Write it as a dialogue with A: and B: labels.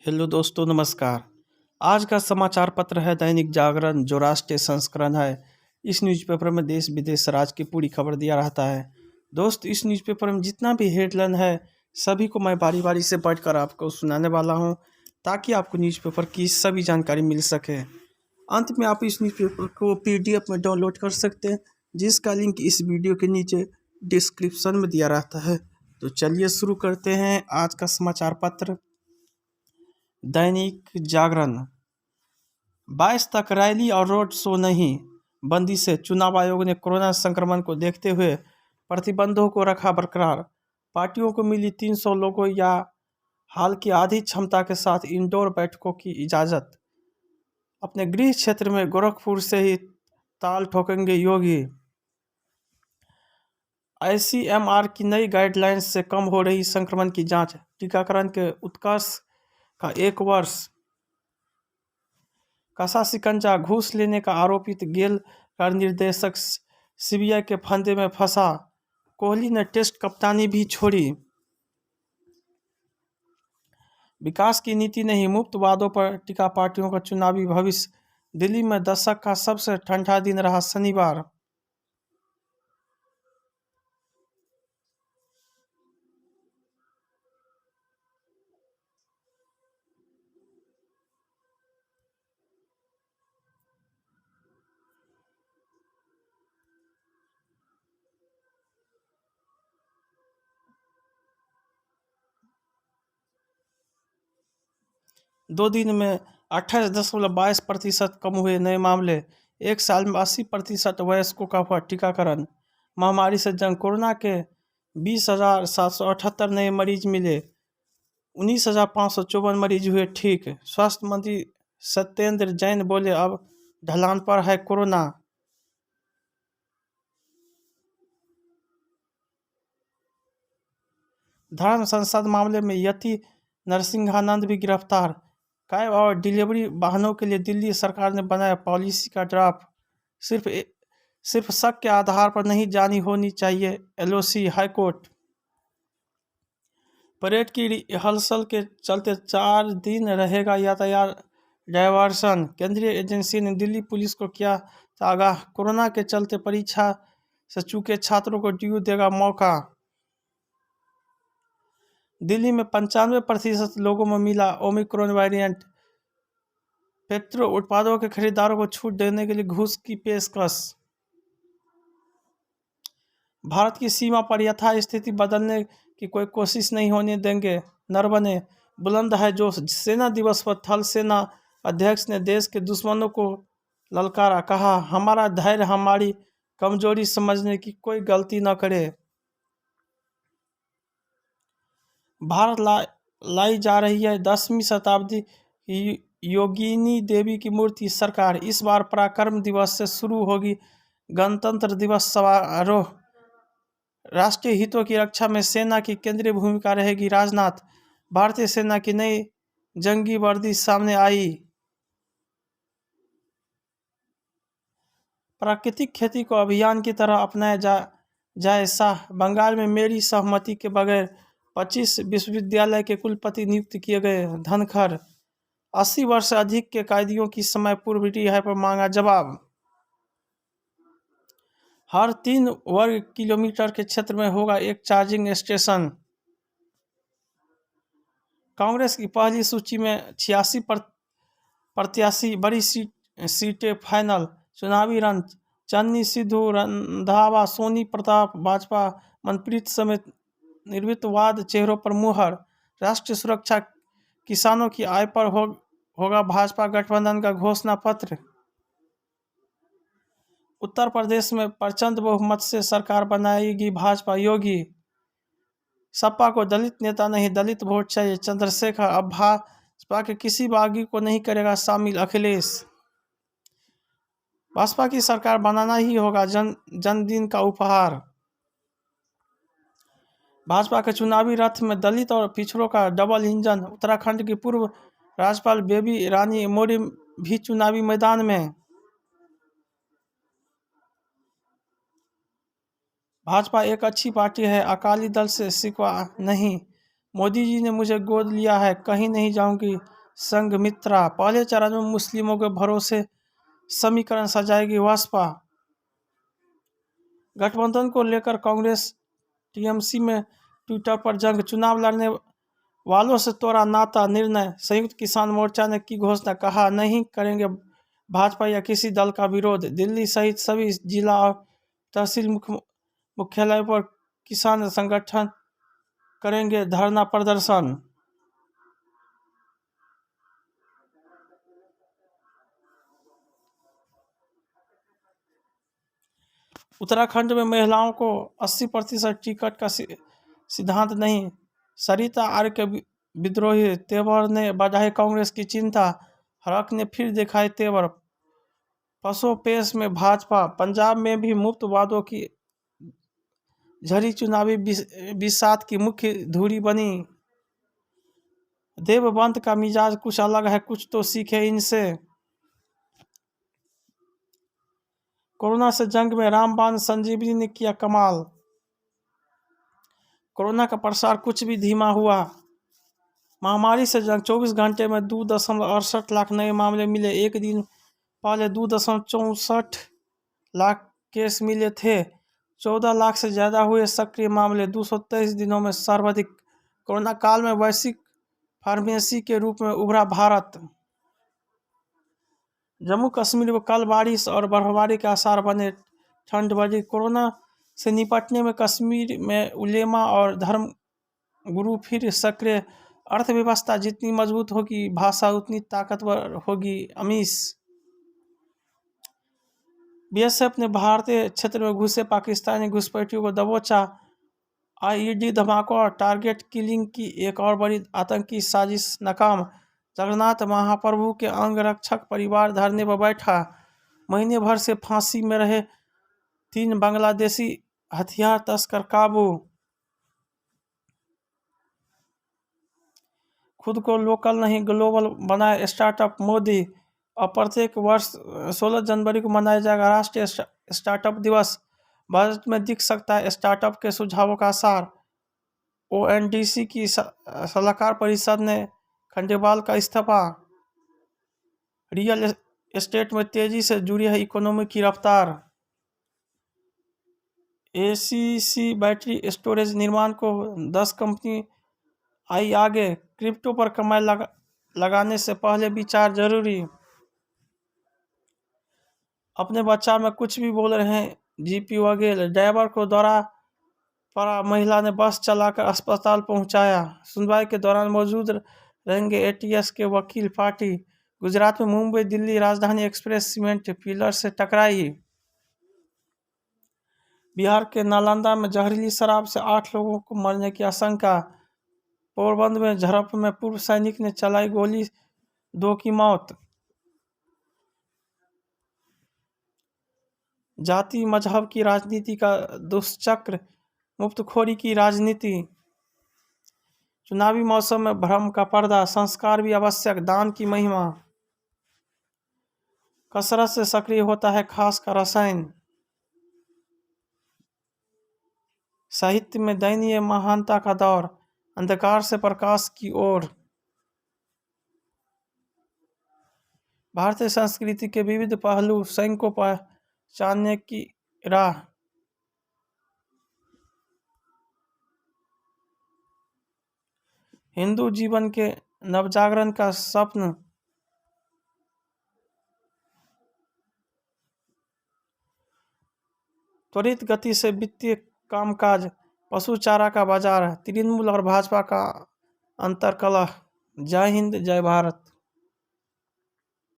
A: Hello दोस्तों, नमस्कार। आज का समाचार पत्र है दैनिक जागरण, जो राष्ट्रीय संस्करण है। इस न्यूज़पेपर में देश विदेश राज्य की पूरी खबर दिया रहता है। दोस्त, इस न्यूज़पेपर में जितना भी हेडलाइन है सभी को मैं बारी बारी से पढ़कर आपको सुनाने वाला हूं, ताकि आपको न्यूज़पेपर की सभी जानकारी मिल सके। अंत में आप इस न्यूज़पेपर को PDF में डाउनलोड कर सकते हैं, जिसका लिंक इस वीडियो के नीचे डिस्क्रिप्शन में दिया रहता है। तो चलिए शुरू करते हैं आज का समाचार पत्र। दैनिक जागरण। 22 तक रैली और रोड शो नहीं, बंदी से चुनाव आयोग ने कोरोना संक्रमण को देखते हुए प्रतिबंधों को रखा बरकरार। पार्टियों को मिली 300 लोगों या हाल की आधी क्षमता के साथ इंडोर बैठकों की इजाज़त। अपने गृह क्षेत्र में गोरखपुर से ही ताल ठोकेंगे योगी। ICMR की नई गाइडलाइंस से कम हो रही संक्रमण की जांच। टीकाकरण के उत्कर्ष का 1 वर्ष। कसा शिकंजा, घूस लेने का आरोपित गेल का निर्देशक CBI के फंदे में फंसा। कोहली ने टेस्ट कप्तानी भी छोड़ी। विकास की नीति नहीं, मुफ्त वादों पर टिका पार्टियों का चुनावी भविष्य। दिल्ली में दशक का सबसे ठंडा दिन रहा शनिवार। दो दिन में 28.22% कम हुए नए मामले। एक साल में 80% वयस्कों का हुआ टीकाकरण। महामारी से जंग। कोरोना के 20,778 नए मरीज मिले। 19,554 मरीज हुए ठीक। स्वास्थ्य मंत्री सत्येंद्र जैन बोले, अब ढलान पर है कोरोना। धर्म संसद मामले में यति नरसिंहानंद भी गिरफ्तार। कैब और डिलीवरी वाहनों के लिए दिल्ली सरकार ने बनाया पॉलिसी का ड्राफ्ट। सिर्फ शक के आधार पर नहीं जानी होनी चाहिए LOC। हाईकोर्ट। परेड की रिहर्सल के चलते 4 दिन रहेगा यातायात डायवर्सन। केंद्रीय एजेंसी ने दिल्ली पुलिस को किया आगाह। कोरोना के चलते परीक्षा से चूके छात्रों को ड्यू देगा मौका। दिल्ली में 95% लोगों में मिला ओमिक्रॉन वेरिएंट। पेट्रो उत्पादों के खरीदारों को छूट देने के लिए घूस की पेशकश। भारत की सीमा पर यथास्थिति बदलने की कोई कोशिश नहीं होने देंगे, नरवणे। बुलंद है जोश। सेना दिवस पर थल सेना अध्यक्ष ने देश के दुश्मनों को ललकारा। कहा, हमारा धैर्य हमारी कमजोरी समझने की कोई गलती न करे। भारत लाई जा रही है 10वीं शताब्दी की योगिनी देवी की मूर्ति। सरकार। इस बार पराक्रम दिवस से शुरू होगी गणतंत्र दिवस समारोह। राष्ट्रीय हितों की रक्षा में सेना की केंद्रीय भूमिका रहेगी। राजनाथ। भारतीय सेना की नई जंगी वर्दी सामने आई। प्राकृतिक खेती को अभियान की तरह अपनाया जाए। शाह। बंगाल में मेरी सहमति के बगैर 25 विश्वविद्यालय के कुलपति नियुक्त किए गए। धनखड़। 80 वर्ष से अधिक के कैदियों की समय पूर्व रिहाई पर मांगा जवाब। हर 3 वर्ग किलोमीटर के क्षेत्र में होगा एक चार्जिंग स्टेशन। कांग्रेस की पहली सूची में 86 प्रत्याशी। बड़ी सीटें फाइनल। चुनावी रन। चन्नी, सिद्धू, रंधावा, सोनी प्रताप, भाजपा मनप्रीत समेत निर्विवाद चेहरों पर मुहर। राष्ट्रीय सुरक्षा। किसानों की आय पर होगा भाजपा गठबंधन का घोषणा पत्र। उत्तर प्रदेश में प्रचंड बहुमत से सरकार बनाएगी भाजपा। योगी। सपा को दलित नेता नहीं, दलित वोट चाहिए। चंद्रशेखर। अब भाजपा के किसी बागी को नहीं करेगा शामिल अखिलेश। भाजपा की सरकार बनाना ही होगा जन्मदिन का उपहार। भाजपा के चुनावी रथ में दलित और पिछड़ों का डबल इंजन। उत्तराखंड की पूर्व राज्यपाल बेबी रानी मौर्य भी चुनावी मैदान में। भाजपा एक अच्छी पार्टी है, अकाली दल से शिकवा नहीं। मोदी जी ने मुझे गोद लिया है, कहीं नहीं जाऊंगी संघमित्रा। पहले चरण में मुस्लिमों के भरोसे समीकरण सजाएगी बसपा। गठबंधन को लेकर कांग्रेस टीएमसी में ट्विटर पर जंग। चुनाव लड़ने वालों से तोड़ा नाता निर्णय। संयुक्त किसान मोर्चा ने की घोषणा, कहा नहीं करेंगे भाजपा या किसी दल का विरोध। दिल्ली सहित सभी जिला और तहसील मुख्यालय पर किसान संगठन करेंगे धरना प्रदर्शन। उत्तराखंड में महिलाओं को 80% टिकट का सिद्धांत नहीं। सरिता आर्य के विद्रोही तेवर ने बढ़ाई कांग्रेस की चिंता। हरक ने फिर दिखाए तेवर। पसोपेश में भाजपा। पंजाब में भी मुफ्त वादों की झड़ी चुनावी बिसात की मुख्य धुरी बनी। देवबंद का मिजाज कुछ अलग है, कुछ तो सीखे इनसे। कोरोना से जंग में रामबाण संजीवनी ने किया कमाल। कोरोना का प्रसार कुछ भी धीमा हुआ। महामारी से जंग। 24 घंटे में 2.68 लाख नए मामले मिले। एक दिन पहले 2.64 लाख केस मिले थे। 14 लाख से ज़्यादा हुए सक्रिय मामले। 223 दिनों में सर्वाधिक। कोरोना काल में वैश्विक फार्मेसी के रूप में उभरा भारत। जम्मू कश्मीर में कल बारिश और बर्फबारी के आसार बने। ठंड बढ़ी। कोरोना से निपटने में कश्मीर में उलेमा और धर्म गुरु फिर सक्रिय। अर्थव्यवस्था जितनी मजबूत होगी, भाषा उतनी ताकतवर होगी। अमीश। बीएसएफ ने भारतीय क्षेत्र में घुसे पाकिस्तानी घुसपैठियों को दबोचा। आईईडी धमाकों और टारगेट किलिंग की एक और बड़ी आतंकी साजिश नाकाम। जगन्नाथ महाप्रभु के अंग रक्षक परिवार धरने पर बैठा। महीने भर से फांसी में रहे 3 बांग्लादेशी हथियार तस्कर काबू। खुद को लोकल नहीं ग्लोबल बनाए स्टार्टअप मोदी। और प्रत्येक वर्ष 16 जनवरी को मनाया जाएगा राष्ट्रीय स्टार्टअप दिवस। बजट में दिख सकता है स्टार्टअप के सुझावों का सार। ओएनडीसी की सलाहकार परिषद ने खंडेलवाल का इस्तीफा। रियल एस्टेट में तेजी से जुड़ी है इकोनॉमी की रफ्तार। एसीसी बैटरी स्टोरेज निर्माण को 10 कंपनी आई आगे। क्रिप्टो पर कमाई लगाने से पहले विचार जरूरी। अपने बच्चा में कुछ भी बोल रहे हैं जीपी वघेल। ड्राइवर को दौरा पड़ा, महिला ने बस चलाकर अस्पताल पहुंचाया। सुनवाई के दौरान मौजूद रहेंगे एटीएस के वकील पार्टी। गुजरात में मुंबई दिल्ली राजधानी एक्सप्रेस सीमेंट पिलर से टकराई। बिहार के नालंदा में जहरीली शराब से 8 लोगों को मरने की आशंका। पोरबंदर में झड़प में पूर्व सैनिक ने चलाई गोली, 2 की मौत। जाति मजहब की राजनीति का दुष्चक्र, मुफ्तखोरी की राजनीति। चुनावी मौसम में भ्रम का पर्दा, संस्कार भी आवश्यक, दान की महिमा। कसरत से सक्रिय होता है खास का रसायन। साहित्य में दयनीय महानता का दौर, अंधकार से प्रकाश की ओर। भारतीय संस्कृति के विविध पहलू, स्वयं को पहचानने की राह। हिंदू जीवन के नवजागरण का स्वप्न। त्वरित गति से वित्तीय कामकाज, पशु चारा का बाजार, तृणमूल और भाजपा का अंतर्कलह। जय हिंद, जय भारत।